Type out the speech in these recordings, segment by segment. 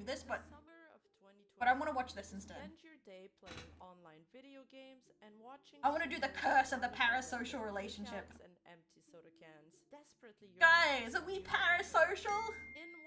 this, but Summer of 2020. I want to watch this instead. Spend your day playing online video games and watching. I want to do the curse of the parasocial relationship. And empty soda cans. Desperately, Guys, are we parasocial?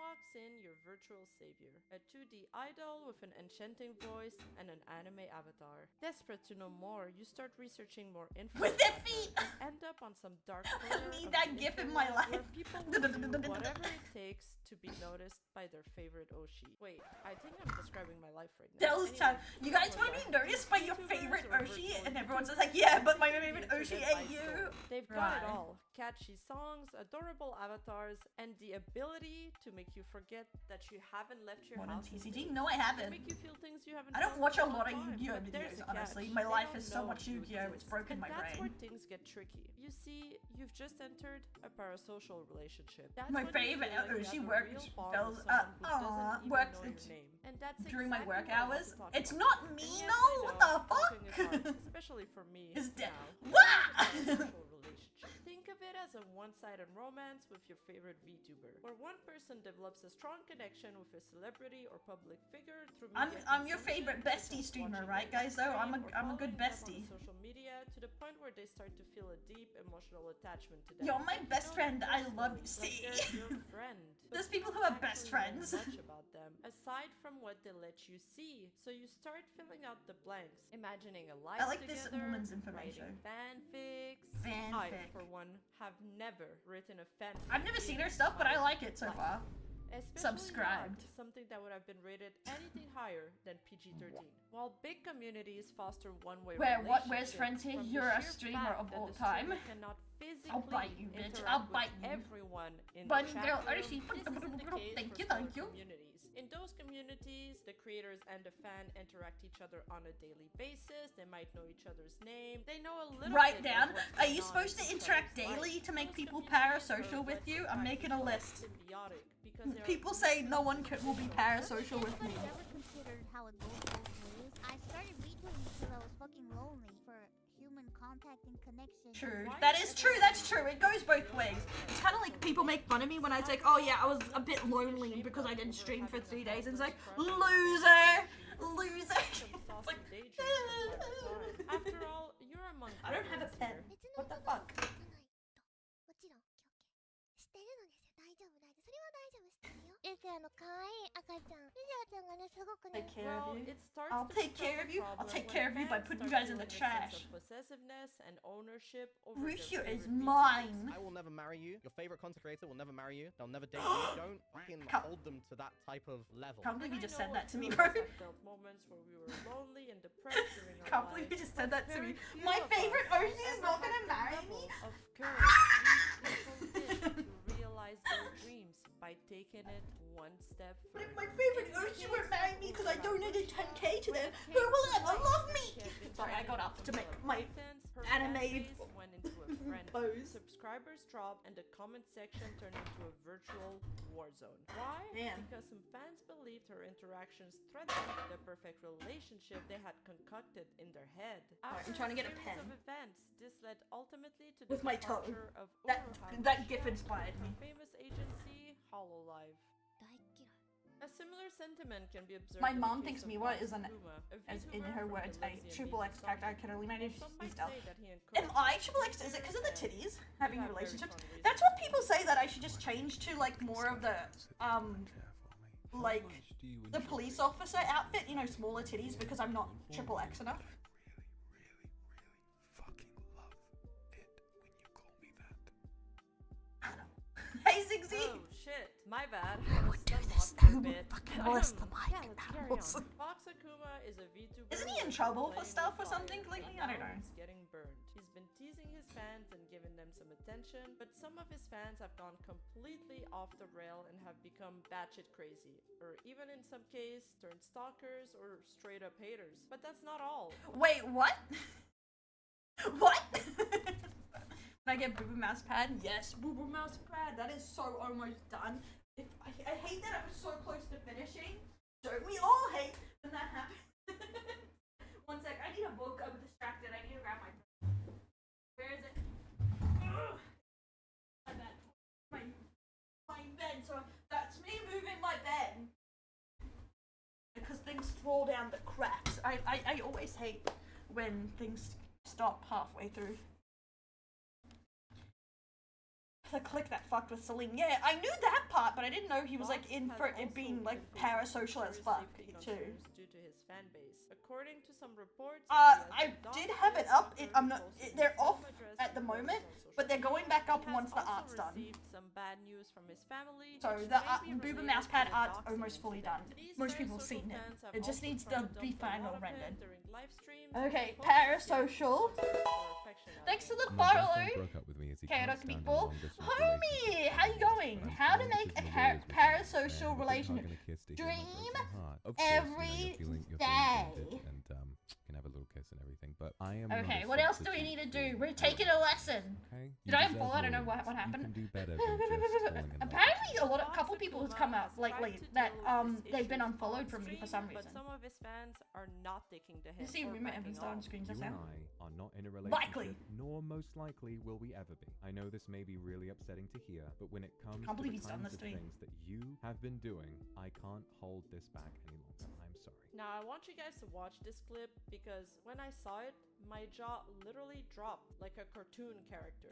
Walks in your virtual savior, a 2D idol with an enchanting voice and an anime avatar. Desperate to know more, you start researching more info. With their feet! And end up on some dark I corner need of that the gif in internet my life. where people will do whatever it takes to be noticed by their favorite Oshi. Wait, I think I'm describing my life right now. Those time. You guys want to be noticed by your favorite Oshi? And everyone's just like, yeah, but my favorite Oshi ain't you. They've got it all. Catchy songs, adorable avatars, and the ability to make you forget that you haven't left your house. TCG? No, I haven't. Make you feel things you haven't. I don't watch a lot of time. Yu-Gi-Oh But videos, there's a honestly. catch. My They life don't is so know much you Yu-Gi-Oh, it's exist. broken And my that's brain. where things get tricky. You see, you've just entered a parasocial relationship. That's My when you favorite feel like you Oshi have a worked, real bond bells, with someone who doesn't even worked know your name. And that's during my exactly work what I want hours. to talk It's about. not And me, yes, no, I what know, the talking is hard, fuck? especially for me. Is dead. Now. What? Think of it as a one-sided romance with your favorite VTuber, where one person develops a strong connection with a celebrity or public figure through media I'm your consumption, favorite such bestie as streamer, watching right, their guys? Though I'm stream a or good following them bestie. on social media to the point where they start to feel a deep emotional attachment to them. You're my Like, you best know friend. them I love you. personally, See, like they're your friend. there's But people you who are don't best actually know friends. much about them, aside from what they let you see. So you start filling out the blanks, imagining a life I like this together, woman's information. writing fanfics. Fanfic. I, for one, have never written a fanfic. I've never seen her stuff, but I like it so far. Especially Subscribed. not something that would have been rated anything higher than PG-13. While big communities foster one-way Where's friends here? from the You're a sheer streamer fact of that all the time. streamer cannot physically I'll bite you, bitch. interact I'll with bite you. everyone in Bunny the chat girl, room. Oshi. This isn't the case Thank for you, smaller thank you. communities. In those communities, the creators and the fan interact each other on a daily basis. They might know each other's name. They know a little Write bit down. of what's Are going you on supposed to in each interact other's daily lives. to make Those people communities parasocial are with you? less I'm making a practical and list. symbiotic because they are People say no one will be parasocial with me. I never considered how it goes both ways. I started retweeting because I was fucking lonely for human contact and connection. True. That is true. That's true. It goes both ways. It's kind of like people make fun of me when I say, oh yeah, I was a bit lonely because I didn't stream for 3 days. And it's like, loser! Loser! It's like, after all, you're among I don't have a pen. What the fuck? え、可愛い赤ちゃん。リジャーちゃんがね、すごくね。 Take care of Well, you. it starts I'll to take become care a of you. I'll problem take when care of you by fans putting you start guys in the feeling a sense trash. of possessiveness and ownership over Russia their is favorite mine. I will never marry you. Your favorite content creator will never marry you. They'll never date you. Don't fucking hold them to that type of level. Can't believe you And I just said know that to a me, few bro. of us have felt moments where we were lonely and depressed during our Can't believe you lives, just said but that to me. very few My of us favorite Oshi is ever not had gonna the marry me. level of courage these people did to realize their dreams by taking it one step But if further. my favorite Oshi won't marry me because I donated 10k to them, who will ever love me? Sorry, I got up to make my anime went into a friend. pose. Subscribers dropped and the comment section turned into a virtual war zone. Why? Man. Because some fans believed her interactions threatened the perfect relationship they had concocted in their head. Alright, I'm trying to get a series pen. of events, this led ultimately to the With my tongue. departure of That gif inspired me. famous agency Hololive. A similar sentiment can be observed. My in the mom case thinks of Miwa Fox is an, Akuma, a as in VTuber her from words, the a lesbian triple X beauty character. I song. can only manage Some these might stuff. say that he Am encouraged I triple X? Is it because of the titties? Having relationships? That's what people say, that I should just change to like more of the like the police officer outfit, you know, smaller titties, because I'm not triple X enough. Hey Zigzy! Oh shit, my bad. Who would do this? Who Who would fucking list the mic? Yeah, let's carry on. Animals. Fox Akuma is a VTuber. Isn't he in who's trouble for playing stuff with or something fire, lately? and I don't now know. He's getting burned. He's been teasing his fans and giving them some attention, but some of his fans have gone completely off the rail and have become batshit crazy, or even in some case turned stalkers or straight up haters. But that's not all. Wait, what? What? Can I get Boo Boo Mouse Pad? Yes, Boo Boo Mouse Pad. That is so almost done. I hate that I was so close to finishing. Don't we all hate when that happens? One sec, I need a book. I'm distracted. I need to grab my book. Where is it? Ugh. My bed. My bed. So that's me moving my bed. roll down the cracks. I always hate when things stop halfway through. The click that fucked with Celine. Yeah, I knew that part, but I didn't know he was like in for it being like parasocial as fuck too. Due to his fan base. According to some reports, I did have it up. I'm not. They're off at the moment, but they're going back up once the art's done. Some bad news from his family. So the Booba Mousepad art's almost fully done. Most people have seen it. It just needs to be final rendered. Okay, Parasocial. Thanks for the follow. Chaotic people. Homie, how you going? How to make a parasocial relationship. Dream every day. Can have a little kiss and everything, but I am. Okay, what else do we need to do? We're taking a lesson. Okay. Did I fall? I don't know what happened. You can do better than just falling in love. Apparently, a couple people has come out lately that they've been unfollowed from me for some reason. But some of his fans are not taking the hit. You see, Rima Evans on screen just You now. and I are not in a relationship, Likely. nor most likely will we ever be. I know this may be really upsetting to hear, but when it comes to believe the he's done kinds this of to me. things that you have been doing, I can't hold this back any longer. I'm sorry. Now I want you guys to watch this clip because when I saw it, my jaw literally dropped like a cartoon character.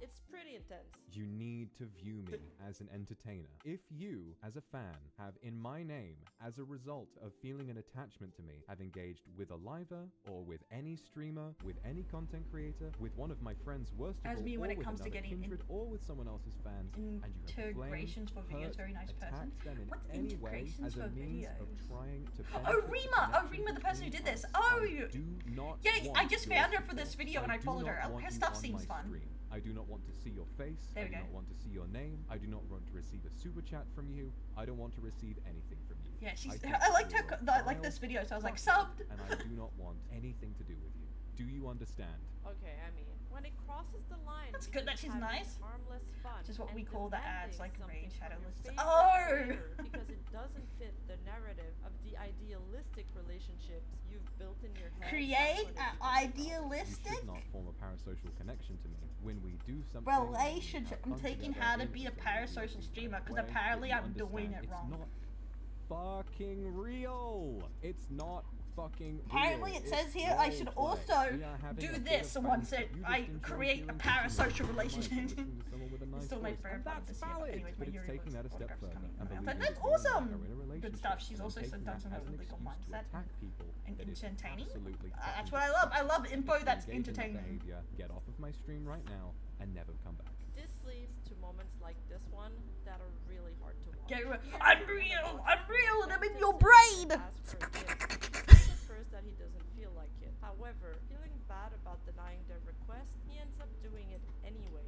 It's pretty intense. You need to view me as an entertainer. If you, as a fan, have in my name, as a result of feeling an attachment to me, have engaged with a liver, or with any streamer, with any content creator, with one of my friends worst of As all, me when or it with comes to another getting kindred, or with someone else's fans, and you have integrations for blamed, videos, hurt, very nice person. attacked them in What's any way integrations as a for means of videos? trying to Oh, benefit Rima! the Oh, Rima, the connection person who did between this. us. Oh, I do not yeah, I want just your found her for this support. video and I do followed her. not Her want stuff you on seems my fun. stream. I do not want to see your face. There I we do go. not want to see your name. I do not want to receive a super chat from you. I don't want to receive anything from you. Yeah, she's. think I liked her. you're a I liked this vile video, so I was like, fucker, subbed. And I do not want anything to do with you. Do you understand? Okay, I mean, when it crosses the line, That's good that she's between having nice. harmless fun Which is what and we call the ads, demanding like something Raid Shadow from your lists. favorite Oh! creator because it doesn't fit the narrative of the idealistic relationships you've built in your head. Create that's an when it becomes You idealistic should not form a parasocial connection to me when we do something. relationship. I'm and we have taking fun how to together be a in a parasocial realistic streamer because way, apparently that I'm you doing it understand. wrong. It's not fucking real. It's not fucking Apparently real. it says It's here I should role play. also We are having do a bit this of once fun. it, You just I enjoy create a feeling parasocial comfortable. You might be relationship. listening to someone with a nice Still my voice, favorite and part of that's this year. valid, Anyways, but my it's Yuri taking that a step podcast further. coming And out. believe That's me, you and I awesome! are in a Good relationship, stuff. She's and also taking done that some as an illegal excuse to mindset attack people and that is entertaining. absolutely That's fucking what I love. I love info If you that's engage in that entertaining. behavior, get off of my stream right now and never come back. This leads to moments like this one that are really hard to watch. I'm real, and I'm in your brain! Ask for a kiss. He says at first that he doesn't feel like it. However, feeling bad about denying their request, he ends up doing it anyway.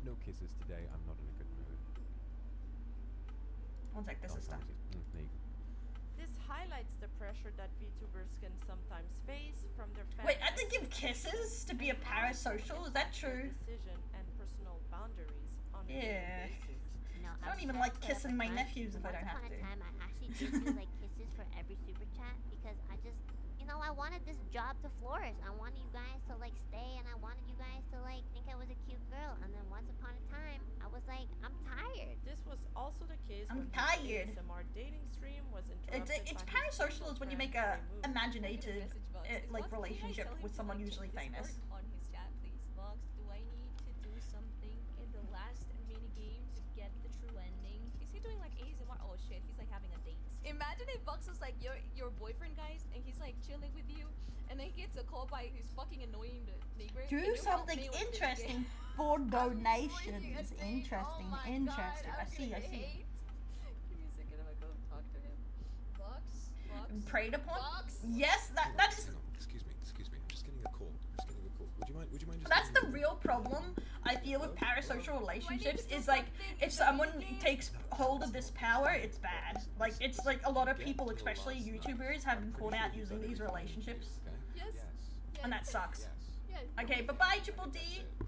No kisses today. I'm not in a good mood. One sec, this Oh, is stuff. there you go. This highlights the pressure that VTubers can sometimes face from their fans. Wait, I have to give kisses to be a parasocial? Is that true? Decision and personal boundaries on a Yeah. daily basis. You know, I don't I've even said like for kissing my fun, nephews if I don't have Once to. upon a time, I actually did do like kisses for every super chat because I just, you know, I wanted this job to flourish. I wanted you guys to like stay, and I wanted you guys to like think I was a cute girl. And then once upon a time, I was like, I'm tired. This was also the case I'm when tired. his ASMR dating stream was interrupted It's by his parasocial is when you make a friend imaginative Message box. like Vox, can you guys relationship tell him with to, someone like, usually check famous. Discord on his chat, please. Vox, do I need to do something in the last mini game to get the true ending? Is he doing like ASMR? Oh shit, he's like having a date. Imagine if Vox was like your boyfriend, guys, and he's like chilling with you, and then he gets a call by his fucking annoying neighbor. Do "Can you help something me with this interesting game?" for I'm donations. doing a date. Interesting, Oh my interesting. God, I see, I I'm see. gonna hate. Give me a second, I'm gonna go talk to him. Vox? Preyed upon? Vox? Yes, that is. Hang on, excuse me. I'm just getting a call. Would you mind just That's the real problem I feel with parasocial relationships is like if someone takes hold of this power, it's bad. Like it's like a lot of people, especially YouTubers, have been caught out using these relationships, Yes. and that sucks. Yes. Okay, bye bye, Triple D.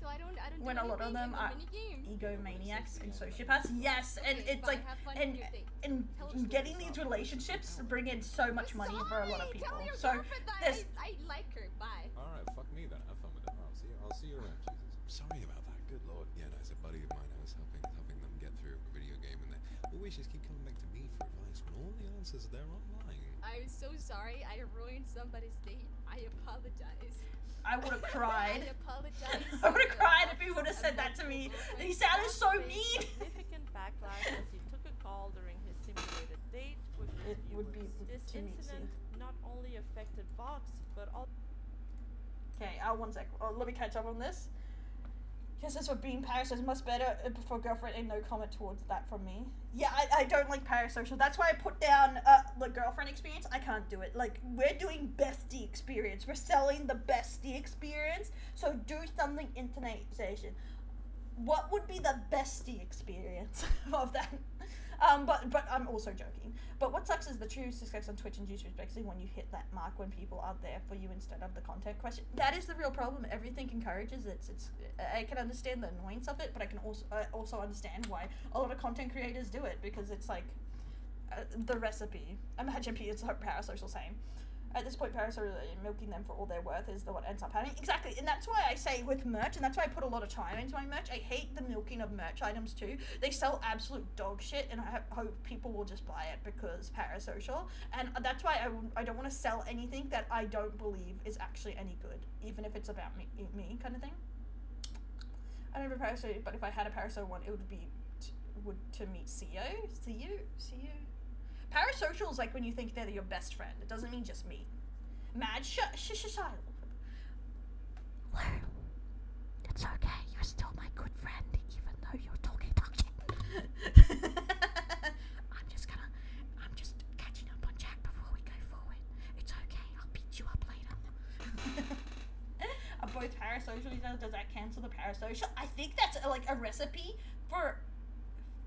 So I don't When do a lot of anything them in the are minigame. egomaniacs and sociopaths. Yes, and Okay, it's bye, like have fun and with your date. and Tell her getting story. these relationships bring in so much money for a lot of Sorry, people. Tell your So girlfriend that this I like her. Bye. Alright, fuck me then. Have fun with it. I'll see you around. Jesus. I'm sorry about that. Good lord. Yeah, no, it's a buddy of mine. I was helping them get through a video game, and they always just keep coming back to me for advice when all the answers are there online. I'm so sorry. I ruined somebody's date. I apologize. I would have cried. I apologize. I would have cried if he would have said that to me. He sounded so mean. Significant backlash as he took a call during his simulated date with his It would be viewers. This too incident not only affected Vox, but also. Okay, 1 sec. Let me catch up on this. Yes, that's what being parasocial is much better for girlfriend, and no comment towards that from me. Yeah, I don't like parasocial. That's why I put down the girlfriend experience. I can't do it. Like, we're doing bestie experience. We're selling the bestie experience. So do something internalization. What would be the bestie experience of that? But I'm also joking. But what sucks is the true success on Twitch and YouTube is basically when you hit that mark when people are there for you instead of the content question. That is the real problem. Everything encourages it. I can understand the annoyance of it, but I can also understand why a lot of content creators do it, because it's like the recipe. Imagine it's parasocial same. At this point, parasocial milking them for all they're worth is what ends up happening. Exactly, and that's why I say with merch, and that's why I put a lot of time into my merch. I hate the milking of merch items too. They sell absolute dog shit, and I hope people will just buy it because parasocial. And that's why I don't want to sell anything that I don't believe is actually any good, even if it's about me kind of thing. I don't have a parasocial, but if I had a parasocial one, it would be to meet CEO. Parasocial is like when you think they're your best friend. It doesn't mean just me. Mad child. Well, it's okay. You're still my good friend, even though you're talking shit. I'm just catching up on Jack before we go forward. It's okay. I'll beat you up later. Are both parasocial? Does that cancel the parasocial? I think that's like a recipe for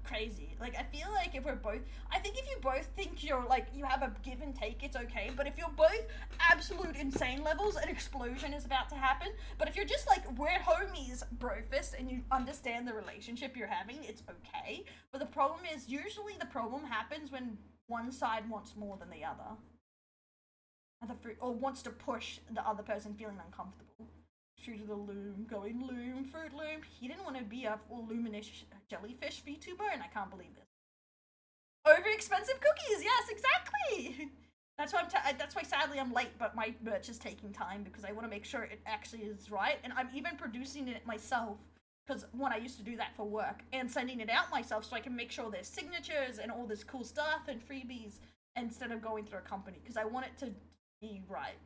crazy. Like, I feel like if if you both think you're like, you have a give and take, it's okay. But if you're both absolute insane levels, an explosion is about to happen. But if you're just like, we're homies, brofist, and you understand the relationship you're having, it's okay. But the problem is, usually the problem happens when one side wants more than the other. Or wants to push the other person feeling uncomfortable. True to the loom, going loom, fruit loom. He didn't want to be a full luminish jellyfish VTuber, and I can't believe this. Over expensive cookies, yes, exactly. That's why that's why sadly I'm late, but my merch is taking time because I want to make sure it actually is right, and I'm even producing it myself because I used to do that for work and sending it out myself so I can make sure there's signatures and all this cool stuff and freebies instead of going through a company because I want it to be right.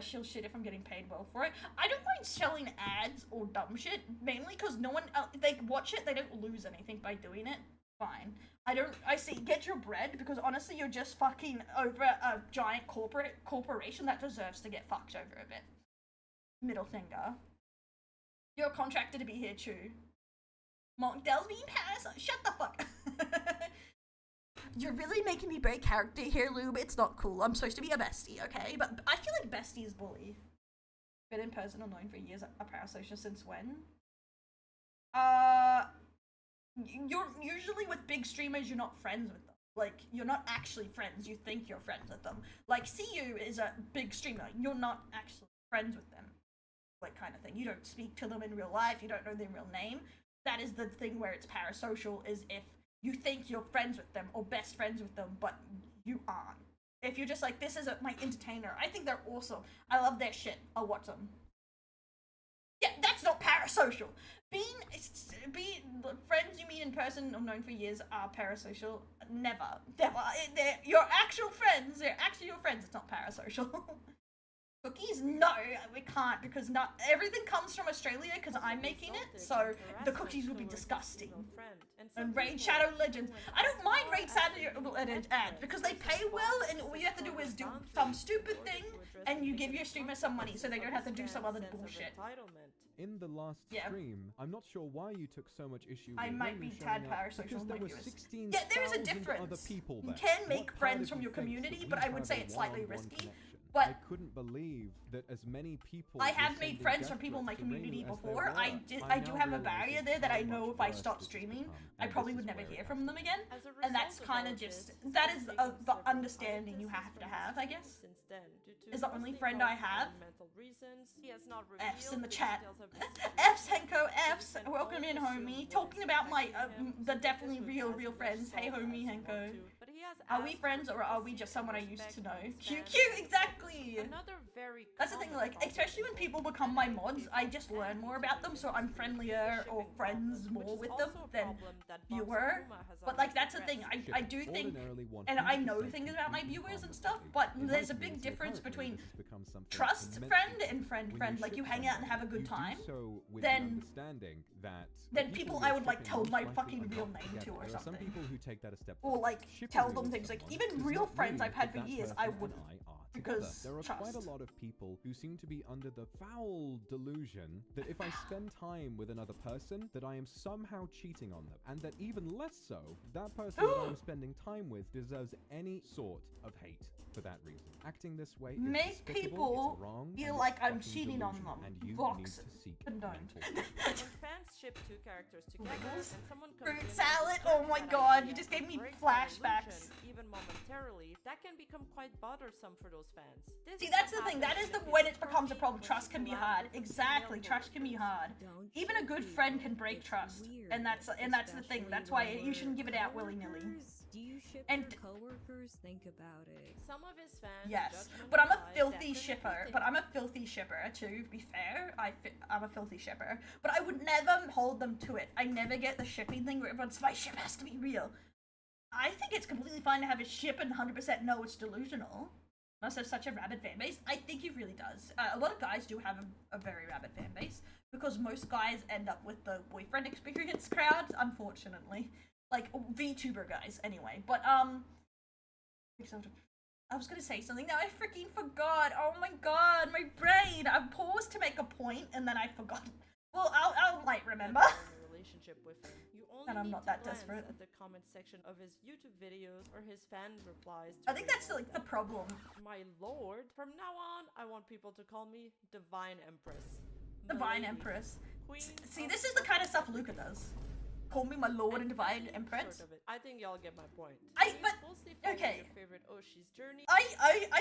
She'll shit if I'm getting paid well for it. I don't mind selling ads or dumb shit, mainly because no one, they watch it, they don't lose anything by doing it. Fine. I say get your bread, because honestly you're just fucking over a giant corporation that deserves to get fucked over a bit. Middle finger. You're contracted to be here too. Monk Dell's being parasite. Shut the fuck. You're really making me break character here, Lube. It's not cool. I'm supposed to be a bestie, okay? But I feel like bestie is bully. Been in person or known for years, a parasocial since when? You're usually with big streamers, you're not friends with them. Like, you're not actually friends. You think you're friends with them. Like, CU is a big streamer. You're not actually friends with them. Like, kind of thing. You don't speak to them in real life. You don't know their real name. That is the thing where it's parasocial, is if you think you're friends with them or best friends with them, but you aren't. If you're just like, this is my entertainer, I think they're awesome. I love their shit. I'll watch them. Yeah, that's not parasocial. Being friends you meet in person or known for years are parasocial. Never. They're your actual friends. They're actually your friends. It's not parasocial. Cookies? No, we can't, because not everything comes from Australia because I'm making it, so the cookies would be disgusting. And Raid Shadow Legends. I don't mind Raid Shadow Legends ads because they pay well, and all you have to do is do some stupid thing and you give your streamer some money so they don't have to do some other bullshit. In the last stream, I'm not sure why you took so much issue with I might be tad parasocial because with there my were viewers. 16,000 Yeah, there is a other difference. people You there. can make What friends part from of your you thinks community, that but we I would have say a it's slightly one-on-one risky. connection? I But couldn't believe that as many people. I were have made sending friends death from people in my threats to community Rainu as there before. were. I do now have a realize barrier just there that how I know much if I worse stop this has streaming, become, I and probably this would is never where it hear has from to them again. As a And that's result of kind all of this, just, he's that been is taking the several understanding you have hiatuses to from have, his I streams guess. since then, due to Is the only mostly friend I health have. and mental reasons. He has not F's in the revealed chat. details of his F's, situation, Henko, so we F's. can Welcome all in, assume homie. what Talking is about my, affecting him, the so definitely this was real as friends. Hey, much homie, as you Henko. want to, but he has Are we asked friends for or are we privacy just and someone I used respect to know? from his Cute, fans. cute, exactly. Another very That's the thing, common like, problem especially when with people both become my anime mods, people I just and learn more VTuber about them, so I'm industry is friendlier the or shipping friends problem, more which with is them also a than problem that Vox viewer. Akuma has But like, already that's the thing, addressed. I do think, Ordinarily and I know 100% things about my completely viewers and harmless stuff, behavior. but In my there's a big community, difference apparently, between this has become something trust immensely friend and common. friend When friend, you like you ship hang out and somebody, have a good you time. do so with then- the understanding that the then people you're I would, like, shipping tell most my likely fucking are real not name together. to or There are some something. people who take that a step Or further. like Shipping tell them with things like someone even does real not friends mean I've had that for that years person I and wouldn't. I are Because together. There are quite a trust. lot of people who seem to be under the foul delusion that if I spend time with another person, that I am somehow cheating on them, and that even less so, that person that I'm spending time with deserves any sort of hate for that reason. Acting this way is Make despicable, people it's wrong, feel and it's like I'm fucking cheating on delusional, them. and you Vox need to seek condoned. mental When fans ship two characters together Wriggles? and someone comes Fruit in and salad? disturbs Oh my that god, idea you just gave and me breaks that flashbacks. illusion, even momentarily, that can become quite bothersome for those fans. This See, is that's what the thing. That happens is the in when case it becomes a Kirby problem. was Trust can be collab hard. with the Exactly, female trust can be VTubers. hard. Don't Even a ship good people. friend can break It's trust, weird, and that's the thing. especially That's why when you shouldn't we're give it out willy nilly. coworkers. Do you ship And- your coworkers? Think about it. Some of his fans, Yes, judgment but I'm a aside, filthy definitely shipper. think But I'm a filthy shipper too. To be fair, I'm a filthy shipper. But I would never hold them to it. I never get the shipping thing where everyone's my ship has to be real. I think it's completely fine to have a ship and 100% know it's delusional. Unless there's such a rabid fan base. I think it really does. A lot of guys do have a very rabid fan base because most guys end up with the boyfriend experience crowd, unfortunately. Like VTuber guys, anyway. But I was gonna say something now I freaking forgot. Oh my god, my brain! I paused to make a point and then I forgot. Well, I'll might remember. that you're in a relationship with him. You only And I'm need not to that glance desperate. at the comment section of his YouTube videos or his fan replies. I think that's like the problem. My lord. From now on, I want people to call me Divine Empress. Divine Milady, Empress. Queen See, of this is the kind of stuff Luca Fucking does. Call me my lord and divine nothing empress. short of it. I think y'all get my point. But Mostly follow okay. your favorite Oshi's journey. I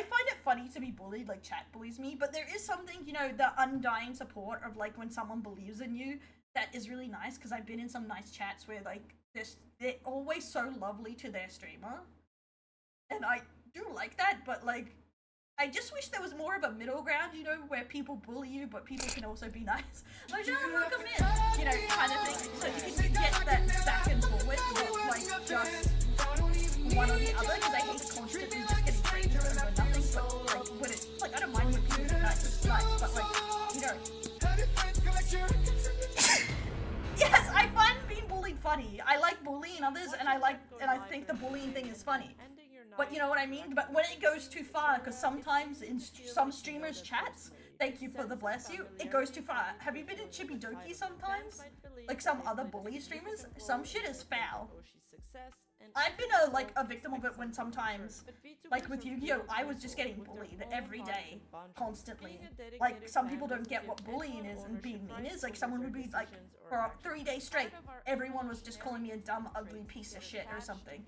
find it funny to be bullied, like chat bullies me, but there is something, you know, the undying support of like when someone believes in you that is really nice, because I've been in some nice chats where like they're always so lovely to their streamer. And I do like that, but like I just wish there was more of a middle ground, you know, where people bully you, but people can also be nice. Like, yeah, welcome in, you know, kind of thing. So you can get that back and forward, not like just one or the other, because I hate constantly just getting praised over nothing. But like when it's like I don't mind when people are nice, it's nice, but like you know. Yes, I find being bullied funny. I like bullying others, and I think the bullying thing is funny. But you know what I mean? But when it goes too far, because sometimes in some streamers' chats, thank you for the bless you, it goes too far. Have you been in Chippy Doki sometimes? Like some other bully streamers? Some shit is foul. I've been a victim of it when sometimes, like with Yu-Gi-Oh, I was just getting bullied every day, constantly. Like some people don't get what bullying is and being mean is. Like someone would be like, for 3 days straight, everyone was just calling me a dumb, ugly piece of shit or something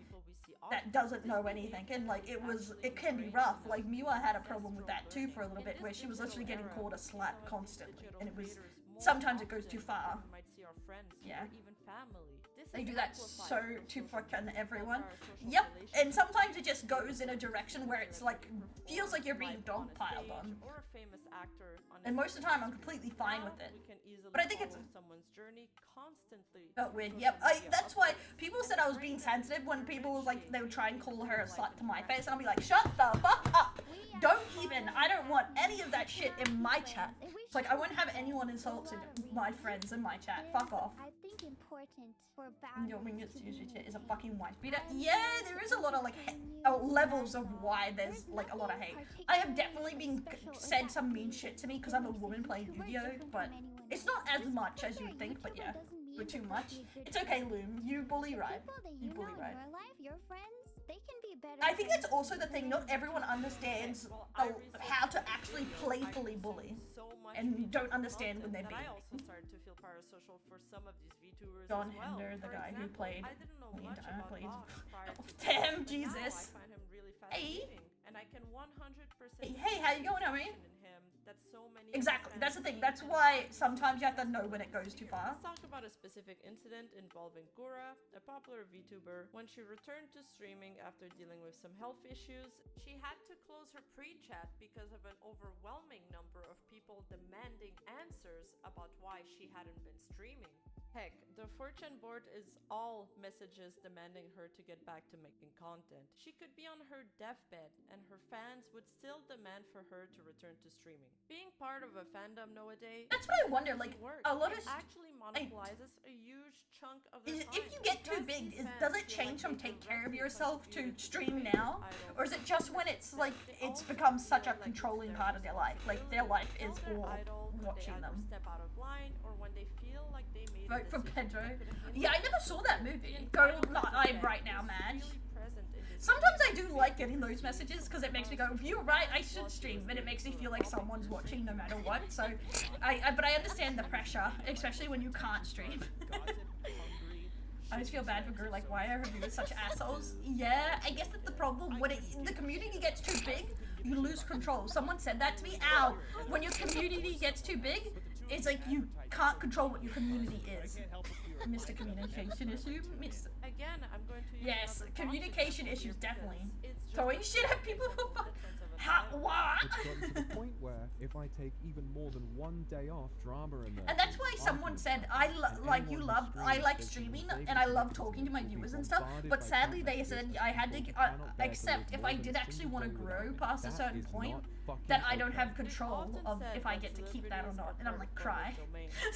that doesn't know anything, and like it can be rough. Like Miwa had a problem with that too for a little bit, where she was literally getting called a slut constantly, and it was sometimes it goes too far. Yeah. They do that so to fucking everyone. Yep, and sometimes it just goes in a direction where it's like, feels like you're being dogpiled on. And most of the time I'm completely fine with it. But I think it's felt weird. Yep, that's why people said I was being sensitive when people was like, they would try and call her a slut to my face, and I'll be like, shut the fuck up! Don't even, I don't want any of that shit in my chat. It's like, I wouldn't have anyone insulted my friends in my chat. Fuck off. I think important for Your Wingus is a fucking wife beater. Yeah, there is a lot of like levels of why there's like a lot of hate. I have definitely been said some mean shit to me because I'm a woman playing Yu-Gi-Oh, but it's not as much as you'd think. But yeah, for too much. It's okay, Loom. You bully right. You bully right. Your life, your friends, they can be better. I think that's also the thing. Not everyone understands how to actually playfully bully, and don't understand when they're being. I also started to feel parasocial for some of these VTubers John as well. Hender, the For guy who example, played I didn't know the much entire about played. Vox prior to this, Damn, but Jesus. now I find him really fascinating, and I can 100% Hey, how you going, homie? in him that so many Exactly. That's the thing. understand That's and why see sometimes you have to success know when it with goes too fear. far. Let's talk about a specific incident involving Gura, a popular VTuber. When she returned to streaming after dealing with some health issues, she had to close her pre-chat because of an overwhelming number of people demanding answers about why she hadn't been streaming. Heck, the 4chan board is all messages demanding her to get back to making content. She could be on her deathbed, and her fans would still demand for her to return to streaming. Being part of a fandom nowadays, That's what I wonder. Like a lot of. actually monopolizes a huge chunk of the time. If you get too big, does it change from take care of yourself to stream now, or is it just when it's like it's become such a controlling part of their life? Like their life is all watching them. Step out of line, or when they feel like they made Vote for Pedro. Yeah, I never saw that movie. Go live right now, man. Sometimes I do like getting those messages because it makes me go, you're right, I should stream, but it makes me feel like someone's watching no matter what. So, but I understand the pressure, especially when you can't stream. I just feel bad for Guru, like, why are her viewers such assholes? Yeah, I guess that's the problem. When the community gets too big, you lose control. Someone said that to me. Ow! When your community gets too big, it's like you can't control what your community is. Mr. Communication issue? Again, I'm going to use Yes, another communication concept issues, definitely. it's just Throwing a shit at people for fun. sense of a How, what? It's gotten to the point where if I take even more than one day off, drama emerges. And that's why someone said, I like streaming and I love talking to my viewers and stuff, but sadly they said I had to accept if I did actually want to grow past a certain point, that I don't have control of if I get to keep that or not. And I'm like, cry.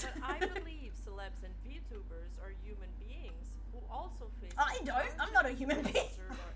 But I believe celebs and VTubers are human beings who also face I don't. I'm not a human being.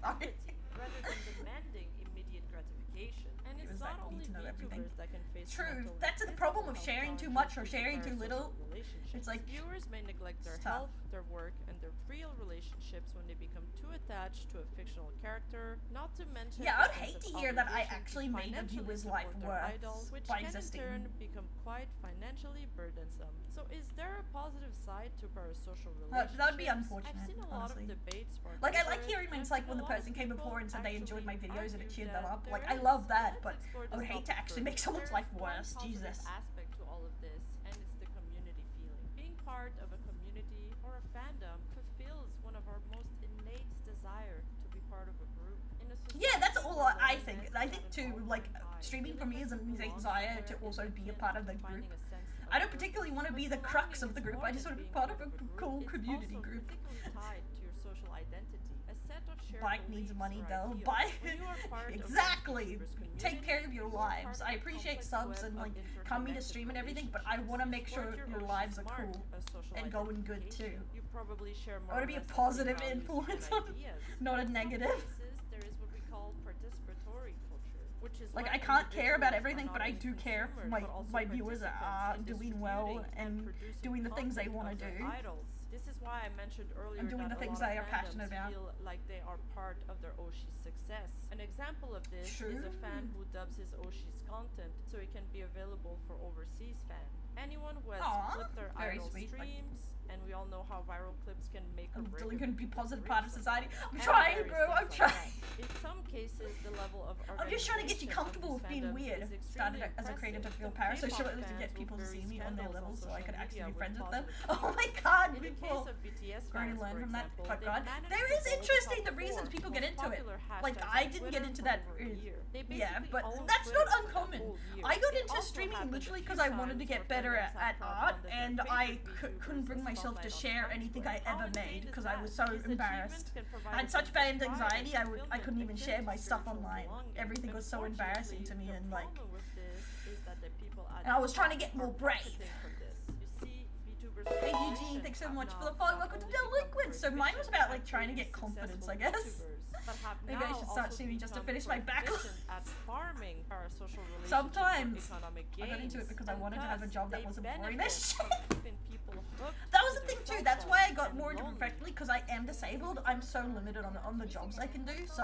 rather than demanding immediate gratification. And it's Viewers not that need only to know everything. VTubers that can face True. mental That's the and problem physical of sharing health too much or challenges sharing with too little. parasocial relationships. It's like Viewers may neglect their tough. health, their work, and their real relationships when they become too attached to a fictional character. Not to mention, Yeah, I'd the hate sense to of hear that I obligation to actually made a financially viewer's support life their worse idol, which by can existing. in turn become quite financially burdensome. So is there a positive side to parasocial relationships? That would be unfortunate, I've seen a lot honestly. of debates sparked Like, I over like it, hearing and when it's I've like seen when a the lot person of came people before and said they enjoyed my actually videos and it argue cheered them that up. Like, there I love is- that, let's but explore I would this hate to topic actually further. make someone's There life is one worse. positive Jesus. aspect to all of this, and it's the community feeling. Being part of a community or a fandom fulfills one of our most innate desire to be part of a group. In a Yeah, that's society all where I think. loneliness I is think at too, an like, all-time high, streaming for feeling me is a like you belong desire to somewhere also is be a akin part of to the group. finding a sense of I don't purpose. particularly want to be the But crux of belonging the is group. more I just than want to be being part of a group. cool It's community also group. particularly tied to your social identity, a set of shared Bike needs beliefs money or though. ideals. Bike. When you are part of a Exactly. VTuber's Take care of community, your you are lives. part I of a appreciate complex subs web and of like coming to interconnected stream and everything, but I relationships. want to You make sure support your OG's lives are mark, cool a social and going good too. identification. You probably share more I want to or be a less the same positive values and influence on, ideas. not a In some negative. cases, there is what we call participatory culture, which is Like, when I can't care about individuals are everything, not but I only do care consumers, my but also my viewers participants are in doing well distributing and producing doing the things they content want to of their do. idols. This is why I mentioned earlier And doing that the a things lot they of are passionate fandoms about. feel like they are part of their Oshi's success. An example of this is a fan who dubs his Oshi's content so it can be available for overseas fans. Anyone who has Aw, flipped their very idol sweet, like- streams, and we all know how viral clips can make or I'm break still a gonna be video's positive reach part of sometimes, society. I'm and trying, various bro. I'm things like trying. that. In some cases, the level of I'm just trying to get you organization of comfortable these with being fandoms weird. is Started extremely as a creator to impressive. feel Some parasocial K-pop to get fans people will to see bury me on their scandals level on so I social could actually media be with friends with them. positive Oh my feedback. god, In the case people of BTS already fans, learned for from that. example, Fuck they've God. managed There to is hold the interesting top the reasons four people most get into it. popular Like, hashtags I on didn't Twitter get into for that. over a year. They Yeah, basically but owned that's Twitter not for that uncommon. whole year. I got It into also streaming happened a literally few because I wanted to times get where better fandoms at have art, crowdfunded their and favorite I VTubers couldn't bring as myself to spotlight on share Times anything Square. I How ever insane made is because I that? was so These embarrassed. achievements can provide I had a such sense of bad pride and anxiety, I fulfillment couldn't even akin share to my stuff spiritual online. belonging. Everything was so embarrassing to me, Unfortunately, and the like, problem with this is that the people at and I the was trying to top get more are brave. profiting from this. You see, VTubers Hey like Eugene, thanks so have much for now the follow. not Welcome to only become Delinquent. So mine was proficient about at like trying to being get confidence, successful I guess. VTubers, but have Maybe I now should start also streaming just to become finish my backlog. proficient at farming parasocial relationships Sometimes and economic I got into it gains, because I and wanted to have a thus job that they wasn't boring benefit as from shit. keeping people hooked That was to the their thing too. cell That's why I phones got and more into lonely. Perfectly because I am disabled. I'm so limited on the jobs I can do. So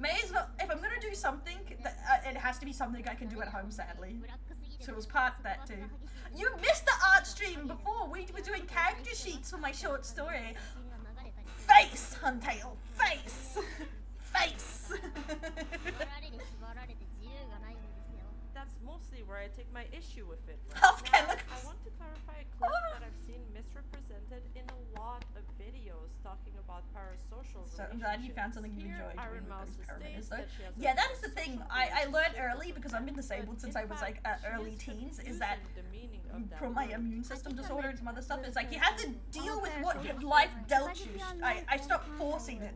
May as well, if I'm gonna do something, it has to be something I can do at home, sadly. So it was part of that too. You missed the art stream before! We were doing character sheets for my short story. Face, Huntail! Face! Face! That's mostly where I take my issue with it. Health Now, chemicals. I want to clarify a clip that I've seen misrepresented in a lot of videos talking about parasocial So I'm relationships. glad you found something you Here, enjoyed Iron doing with Mouse those states parameters, though. that she has a Yeah, that is the thing. parasocial I learned relationship early with because her I've been friend, disabled but since in I was fact, like she early is teens. Is that confusing the meaning of that from my word. immune system disorder and some other stuff? It's like you have to deal with what life dealt you. I stopped forcing it.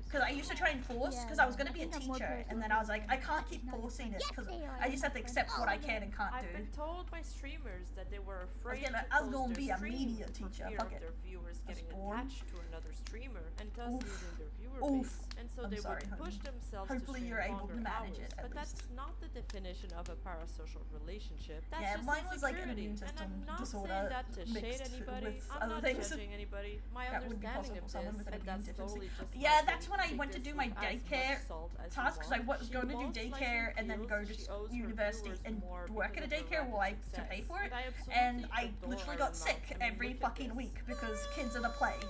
Because I used to try and force, because I was going to be a teacher, and then I was like, I can't keep forcing it, because I just have to accept what I can and can't I've do. been told by streamers that they were afraid I was to gonna post be their a stream media for teacher, fear fuck of it. their viewers I was getting born. attached to another streamer and thus Oof. losing their viewer Oof. base. And so I'm they sorry, would push honey. themselves Hopefully to stream you're able to longer manage hours. it, at But that's least. not the definition of a parasocial relationship. That's Yeah, just mine was like an insecurity. immune system And I'm not disorder saying that to shade mixed anybody. with I'm other not things. judging anybody. My That would be understanding possible of for someone this, with an and immune that's deficiency. totally just Yeah, my that's take. when I Take went to this do my with as much daycare salt as you tasks, because I want. was She going to do most likely daycare and then feels go to she owes her university viewers and more work at a because of her daycare lack while I of to pay success. for it. But I And absolutely I adore literally Iron got Mouse. sick I mean, every look at fucking this. week because kids are the plague.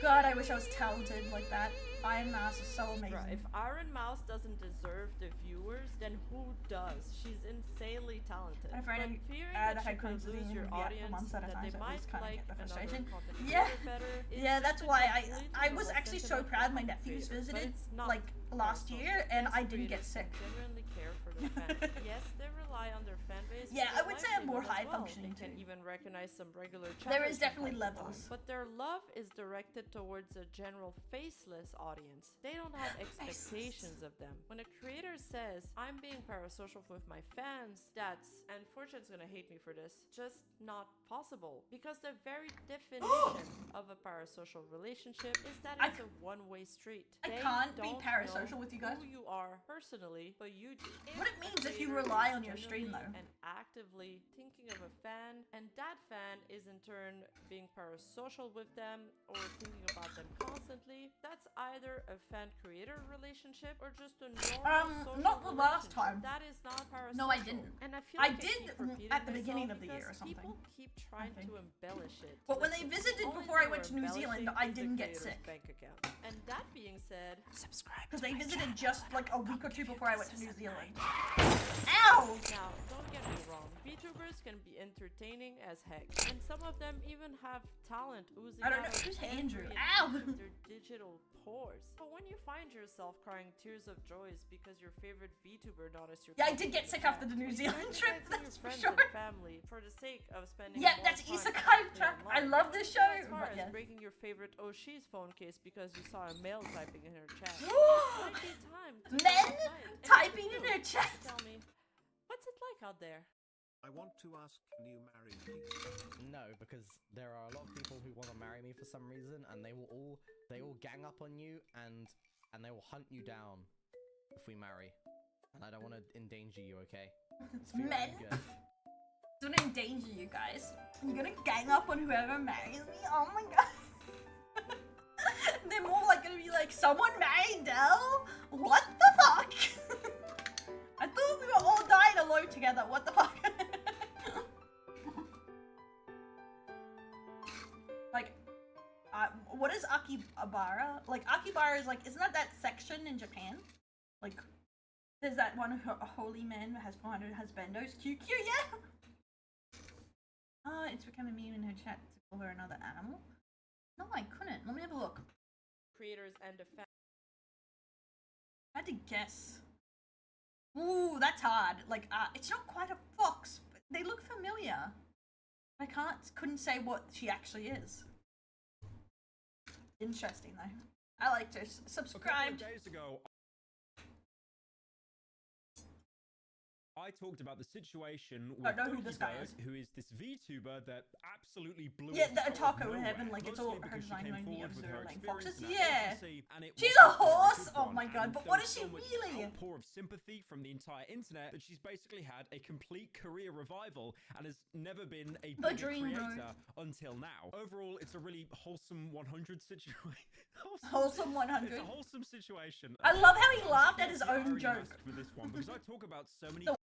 God, I wish I was talented like that. Iron Mouse is so amazing. Bruh, if Iron Mouse doesn't deserve the viewers, then who does? She's insanely talented. I'm afraid But fearing I that had you could coincidence lose your for audience, months at a that time, they so it might was kind of like get the another frustration. content Yeah. creator better. It's Yeah, just that's a why completely I was normal actually so sentiment proud for my content nephews creators, but visited it's not like last parasocial. year and Yes, I didn't get creators sick. can genuinely care for their fans. Yes, they rely on their fan base. Yeah, for I their would say I'm more livelihood as high well. functioning They can too. even recognize some regular There chatters is definitely from time to time. levels. But their love is directed towards a general faceless audience. They don't have expectations of them. When a creator says, I'm being parasocial with my fans, that's, and Fortune's gonna hate me for this, just not possible. Because the very definition of a parasocial relationship is that it's a one-way street. I They can't be don't parasocial know with you guys. who you are personally, but you do. What it If a means if you creator rely is on your stream, genuinely though. and actively thinking of a fan, and that fan is in turn being parasocial with them or thinking about them constantly, that's either a fan-creator relationship or just a normal social not the last relationship. time. That is not parasocial. No, I didn't. And I feel I like did keep repeating at the beginning myself of the year or because something, People keep trying think. to embellish it. But when they Listen, visited only before I they went were to New Zealand, embellishing I is the didn't get creator's sick. bank account. And that being said, Subscribe. Because they visited just like a week or two before I went to New Zealand. Ow! now, don't get me wrong, VTubers can be entertaining as heck, and some of them even have talent oozing I don't out know, of who's every Andrew? inch Ow! of their digital pores. But when you find yourself crying tears of joys because your favorite VTuber noticed your Yeah, I comment did get in sick chat, after the New when you Zealand trip, recognize your that's for friends sure. and family for the sake of spending Yeah, more that's time Isekai directly track. I online. love Don't this go show, as far but as yeah. breaking your favorite Oshi's phone case because you saw a male typing in her chat. It might be time to go Men outside and typing be in you. her chat. Tell me, what's it like out there? I want to ask, can you marry me? No, because there are a lot of people who want to marry me for some reason, and they all gang up on you, and they will hunt you down if we marry. And I don't want to endanger you, okay? It's for your Men? own good. Don't endanger you guys. You're gonna gang up on whoever marries me? Oh my god. They're more like gonna be like, someone married Dell? What the fuck? I thought we were all dying alone together. What the fuck? Like, what is Akibara? Like, Akibara is like, isn't that section in Japan? Like, there's that one holy man who has 400 husbandos. QQ, yeah? Oh, it's become a meme in her chat to call her another animal. No, I couldn't. Let me have a look. Creators and a fan. I had to guess. Ooh, that's hard. Like, it's not quite a fox, but they look familiar. I couldn't say what she actually is. Interesting though. I liked her. A couple Subscribed. of days ago, I talked about the situation I with know who this guy Bird, is. who is this VTuber that absolutely blew Yeah, up the out of Taco nowhere, Heaven, like, it's mostly all her because she design came reminded me forward of with the, her like, experience foxes. in that Yeah. agency, and it She's wasn't a horse! good Oh one, my god, and but there what was is she so much really? outpour of sympathy from the entire internet that she's basically had a complete career revival and has never been a The bigger dream, bro. creator until now. Overall, it's a really wholesome 100 situation. Wholesome 100. It's a wholesome situation. I love how he I'm laughed taking at his the own irony joke. mask for this one because I talk about so many The